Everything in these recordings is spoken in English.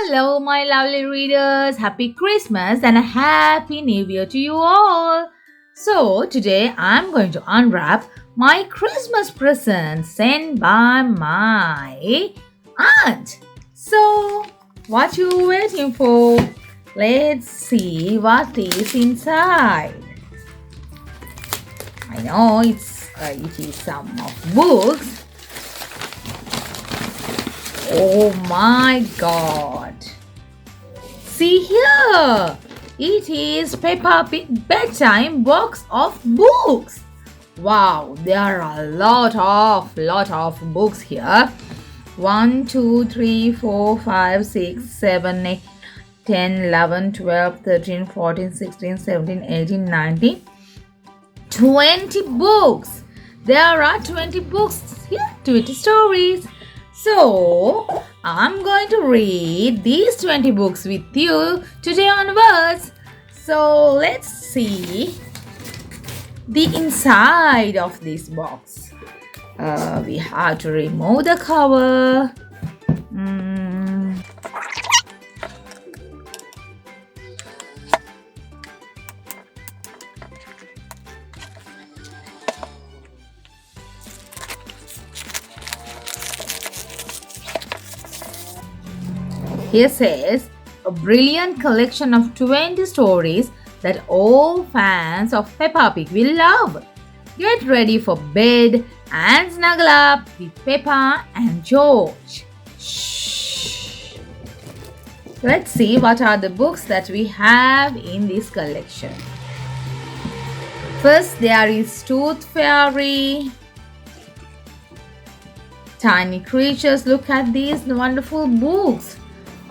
Hello, my lovely readers. Happy Christmas and a Happy New Year to you all. So, today I'm going to unwrap my Christmas present sent by my aunt. So, what you waiting for? Let's see what is inside. I know it is some of books. Oh my god! See here! It is Peppa Pig Bedtime box of books. Wow, there are a lot of books here. 1, 2, 3, 4, 5, 6, 7, 8, 10, 11, 12, 13, 14, 16, 17, 18, 19, 20 books. There are 20 books here, 20 stories. So, I'm going to read these 20 books with you today onwards. So, let's see the inside of this box. We have to remove the cover. Here says, a brilliant collection of 20 stories that all fans of Peppa Pig will love. Get ready for bed and snuggle up with Peppa and George. Shh. Let's see what are the books that we have in this collection. First, there is Tooth Fairy. Tiny creatures. Look at these wonderful books.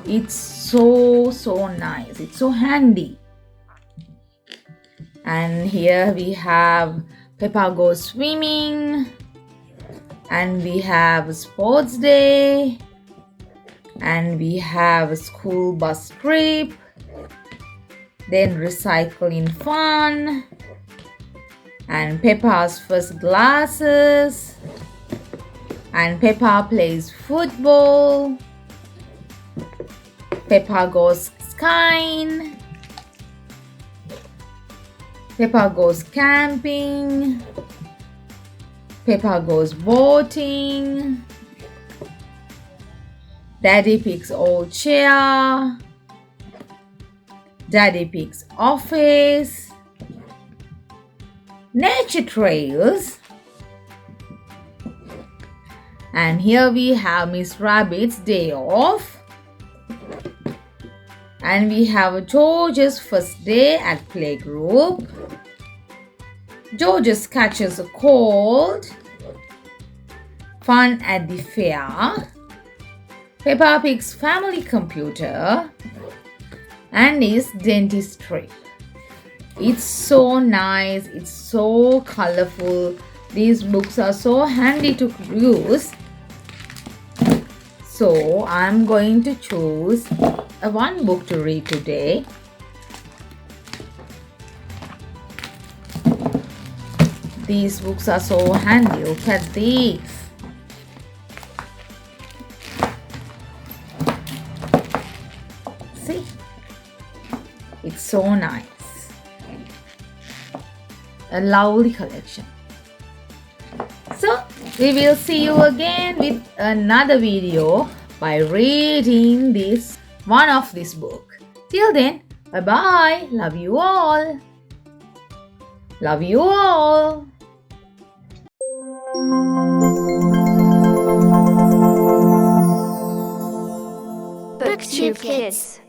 It's so nice. It's so handy. And here we have Peppa Goes Swimming. And we have Sports Day. And we have School Bus Trip. Then Recycling Fun. And Peppa's First Glasses. And Peppa Plays Football. Peppa Goes Skiing. Peppa Goes Camping. Peppa Goes Boating. Daddy Pig's Old Chair. Daddy Pig's Office. Nature Trails. And here we have Miss Rabbit's Day Off. And we have George's first day at playgroup. George's catches a cold. Fun at the fair. Peppa Pig's family computer. And his dentistry. It's so nice. It's so colorful. These books are so handy to use. So I'm going to choose one book to read today. These books are so handy. Look at these. See? It's so nice. A lovely collection. So, we will see you again with another video by reading one of this book. Till then, bye-bye. Love you all. Love you all. BookTube Kids.